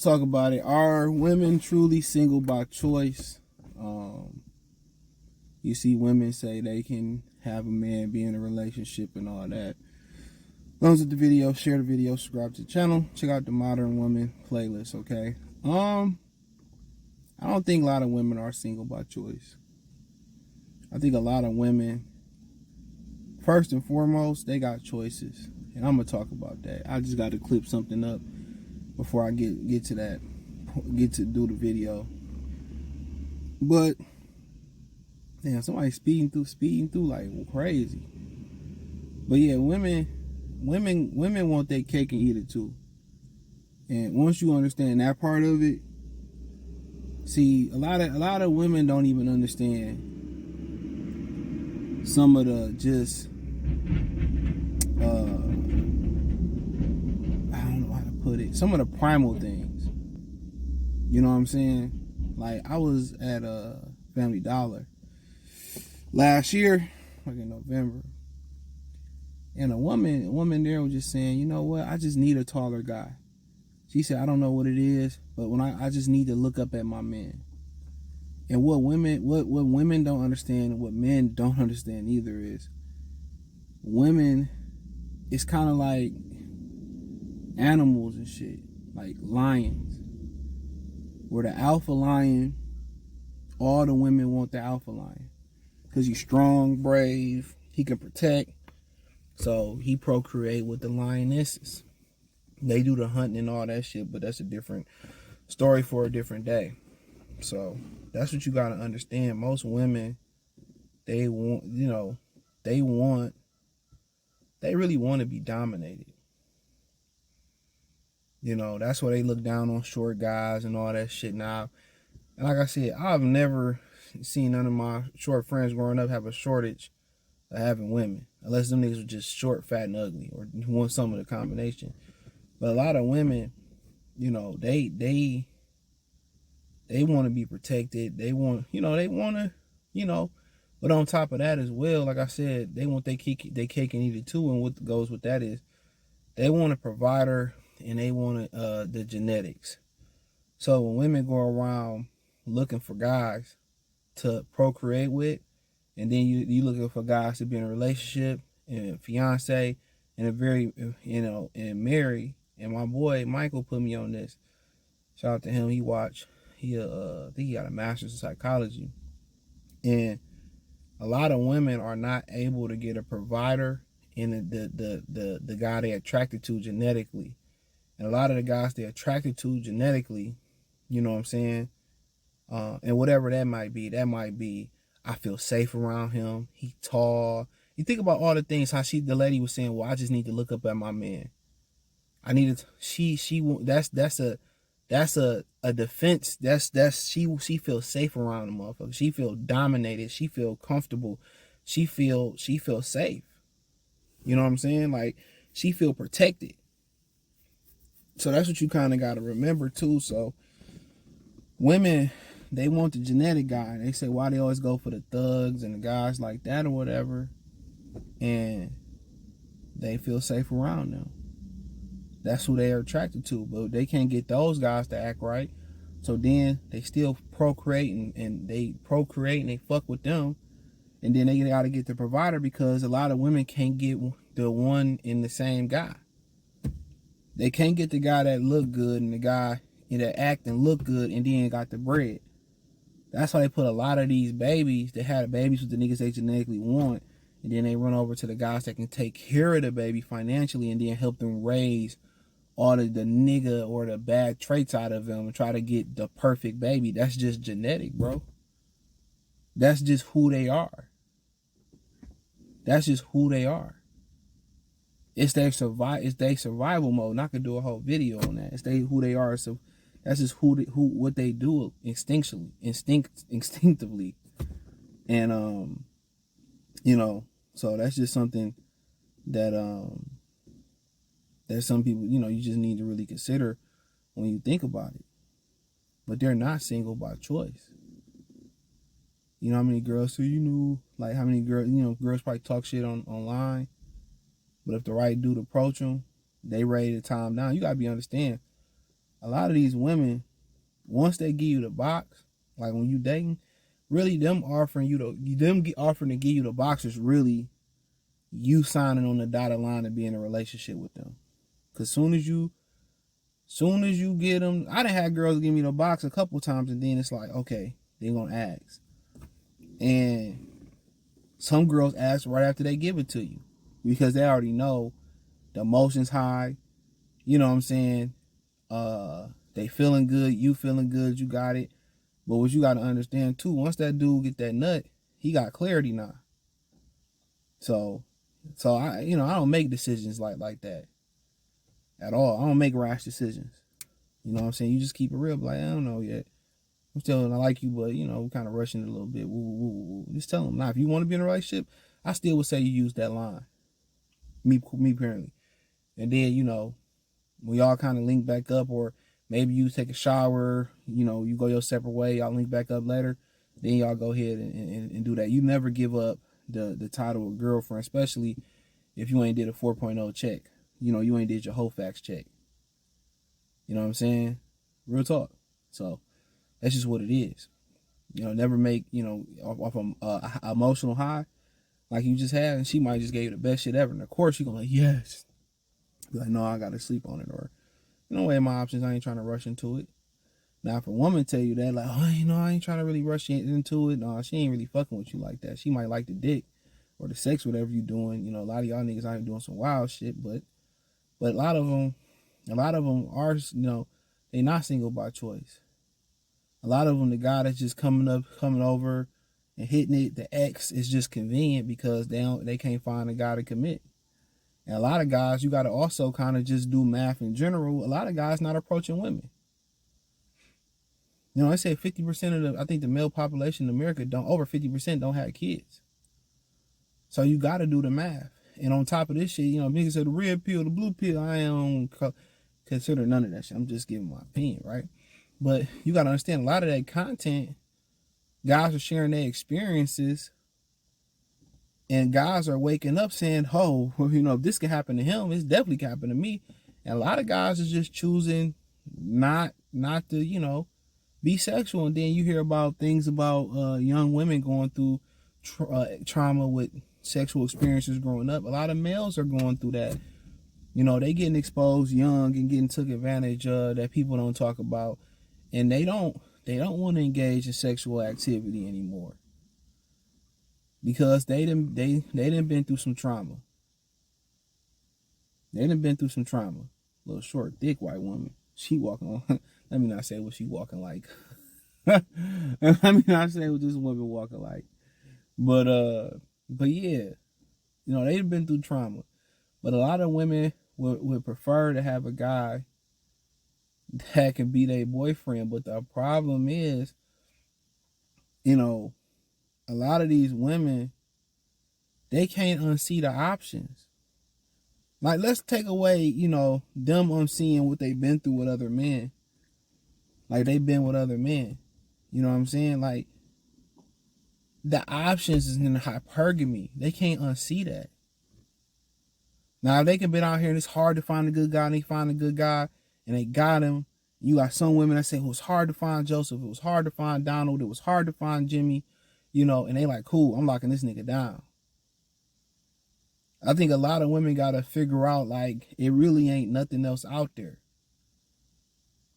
talk about it. Are women truly single by choice? You see women say they can have a man, be in a relationship and all that. Thumbs up the video, share the video, subscribe to the channel, check out the Modern Woman playlist, okay? I don't think a lot of women are single by choice. I think a lot of women, first and foremost, they got choices. And I'm going to talk about that. I just got to clip something up before I get to that, get to do the video. But, damn, somebody's speeding through like crazy. But yeah, women want their cake and eat it too. And once you understand that part of it, see, a lot of women don't even understand some of the just I don't know how to put it. Some of the primal things. You know what I'm saying? Like, I was at a Family Dollar last year, like in November, and a woman there was just saying, you know what? I just need a taller guy. She said, I don't know what it is, but when I just need to look up at my man. And what women don't understand, and what men don't understand either, is women, it's kind of like animals and shit, like lions. Where the alpha lion, all the women want the alpha lion. Because he's strong, brave, he can protect. So he procreate with the lionesses. They do the hunting and all that shit, but that's a different story for a different day. So that's what you got to understand. Most women, they want, they really want to be dominated. That's why they look down on short guys and all that shit now. And like I said, I've never seen none of my short friends growing up have a shortage of having women. Unless them niggas were just short, fat, and ugly, or want some of the combination. But a lot of women, they want to be protected. They want, but on top of that as well, like I said, they want their cake and eat it too. And what goes with that is they want a provider and they want the genetics. So when women go around looking for guys to procreate with, and then you looking for guys to be in a relationship and fiance and and marry. And my boy Michael put me on this. Shout out to him. I think he got a master's in psychology. And a lot of women are not able to get a provider in the guy they're attracted to genetically. And a lot of the guys they're attracted to genetically, you know what I'm saying? And whatever that might be, I feel safe around him. He tall. You think about all the things, how the lady was saying, well, I just need to look up at my man. I need to, that's a defense. She feels safe around the motherfucker. She feel dominated. She feel comfortable. She feel safe. You know what I'm saying? Like, she feel protected. So that's what you kind of got to remember too. So women, they want the genetic guy. They say why they always go for the thugs and the guys like that or whatever. And they feel safe around them. That's who they are attracted to. But they can't get those guys to act right. So then they still procreate and they fuck with them. And then they got to get the provider because a lot of women can't get the one in the same guy. They can't get the guy that look good and the guy that act and look good and then got the bread. That's why they put a lot of these babies that had babies with the niggas they genetically want, and then they run over to the guys that can take care of the baby financially and then help them raise all of the nigga or the bad traits out of them and try to get the perfect baby. That's just genetic, bro. That's just who they are. That's just who they are. It's their survival mode. And I could do a whole video on that. It's who they are. So that's just what they do instinctively. And so that's just something that some people, you just need to really consider when you think about it. But they're not single by choice. You know how many girls, so like how many girls, girls probably talk shit online. But if the right dude approach them, they ready to time down. You gotta understand. a lot of these women, once they give you the box, like when you dating, really them offering to give you the box is really you signing on the dotted line to be in a relationship with them. Cause soon as you get them, I done had girls give me the box a couple times, and then it's like, okay, they gonna ask, and some girls ask right after they give it to you because they already know the emotions high. You know what I'm saying? They feeling good, you feeling good, you got it. But what you got to understand too, once that dude get that nut, he got clarity now. So I don't make decisions like that at all. I don't make rash decisions. You know what I'm saying? You just keep it real. Like, I don't know yet. I'm still I like you, but we're kind of rushing it a little bit. Woo, woo, woo, woo. Just tell them. Now, if you want to be in a relationship, I still would say you use that line. Me apparently. And then, when y'all kind of link back up, or maybe you take a shower, you go your separate way, y'all link back up later, then y'all go ahead and do that. You never give up the title of girlfriend, especially if you ain't did a 4.0 check. You ain't did your whole facts check. You know what I'm saying? Real talk. So that's just what it is. Never make, off a emotional high like you just had, and she might just gave you the best shit ever. And of course you're gonna like, yes. Be like, no, I gotta sleep on it, or weigh my options. I ain't trying to rush into it. Now, if a woman tell you that, like, oh, I ain't trying to really rush into it. No, she ain't really fucking with you like that. She might like the dick or the sex, whatever you doing. A lot of y'all niggas out here doing some wild shit, but a lot of them are, they not single by choice. A lot of them, the guy that's just coming over and hitting it, the ex is just convenient because they can't find a guy to commit. And a lot of guys, you got to also kind of just do math in general. A lot of guys not approaching women. I say 50% of the male population in America over 50% don't have kids. So you got to do the math. And on top of this shit, niggas say the red pill, the blue pill, I don't consider none of that shit. I'm just giving my opinion, right? But you got to understand, a lot of that content, guys are sharing their experiences, and guys are waking up saying, oh, if this can happen to him, it's definitely can happen to me. And a lot of guys are just choosing not to, be sexual. And then you hear about things about young women going through trauma with sexual experiences growing up. A lot of males are going through that. They getting exposed young and getting took advantage of that people don't talk about. And they don't want to engage in sexual activity anymore. Because they done been through some trauma. They done been through some trauma. Little short, thick white woman. She walking on. Let me not say what she walking like. Let me not say what this woman walking like. But yeah, they done been through trauma. But a lot of women would prefer to have a guy that can be their boyfriend. But the problem is, a lot of these women, they can't unsee the options. Like, let's take away, them unseeing what they've been through with other men. Like, they've been with other men. You know what I'm saying? Like, the options is in the hypergamy. They can't unsee that. Now, if they can be out here and it's hard to find a good guy, and they find a good guy, and they got him, you got some women that say, it was hard to find Joseph, it was hard to find Donald, it was hard to find Jimmy, and they like, cool, I'm locking this nigga down. I think a lot of women got to figure out, like, it really ain't nothing else out there.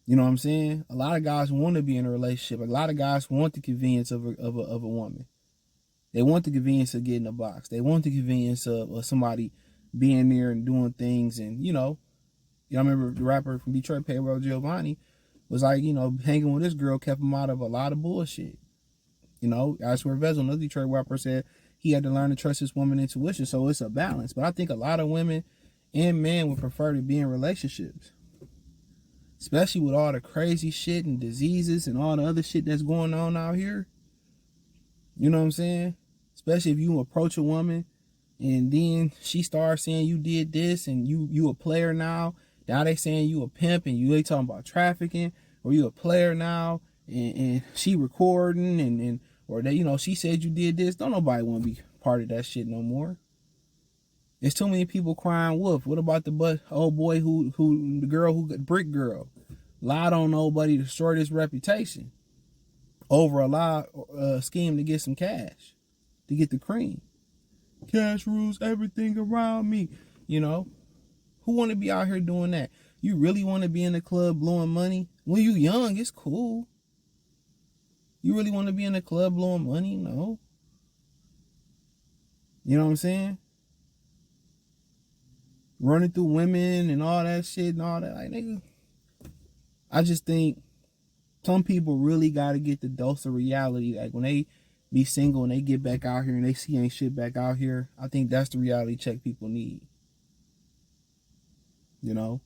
You know what I'm saying? A lot of guys want to be in a relationship. A lot of guys want the convenience of a woman. They want the convenience of getting a box. They want the convenience of somebody being there and doing things. And, I remember the rapper from Detroit, Pedro Giovanni, was like, hanging with this girl kept him out of a lot of bullshit. I swear Vezel, another Detroit rapper, said he had to learn to trust his woman's intuition. So it's a balance. But I think a lot of women and men would prefer to be in relationships. Especially with all the crazy shit and diseases and all the other shit that's going on out here. You know what I'm saying? Especially if you approach a woman and then she starts saying you did this and you a player now. Now they saying you a pimp and they talking about trafficking, or you a player now and she recording and or they, she said you did this. Don't nobody want to be part of that shit no more. There's too many people crying wolf. What about the old boy the girl who got brick girl? lied on nobody to destroy his reputation over a lie scheme to get some cash, to get the cream. Cash rules everything around me. You know, who want to be out here doing that? You really want to be in the club blowing money? When you young, it's cool. You really want to be in the club blowing money? No. You know what I'm saying? Running through women and all that shit and all that. Like, nigga, I just think some people really got to get the dose of reality. Like, when they be single and they get back out here and they see ain't shit back out here, I think that's the reality check people need. You know?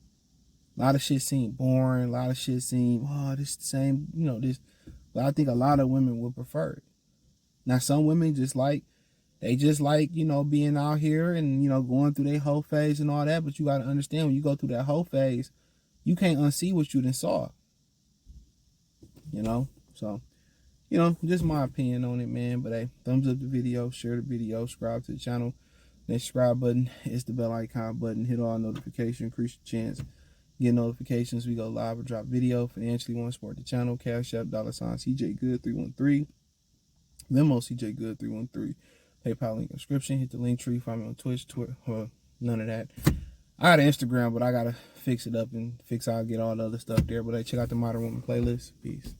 A lot of shit seem boring. A lot of shit seem, oh, this the same, you know, this. But I think a lot of women would prefer it. Now, some women just like, you know, being out here and, you know, going through their whole phase and all that. But you got to understand, when you go through that whole phase, you can't unsee what you done saw. You know? So, you know, just my opinion on it, man. But hey, thumbs up the video, share the video, subscribe to the channel. That subscribe button is the bell icon button. Hit all notifications, increase your chance. Get notifications. We go live or drop video. Financially want to support the channel. Cash App, $ CJ Good 313. Venmo CJ Good 313. PayPal link in the description. Hit the link tree. Find me on Twitch, Twitter. Well, none of that. I got an Instagram, but I gotta fix it up and fix how I get all the other stuff there. But hey, check out the Modern Woman playlist. Peace.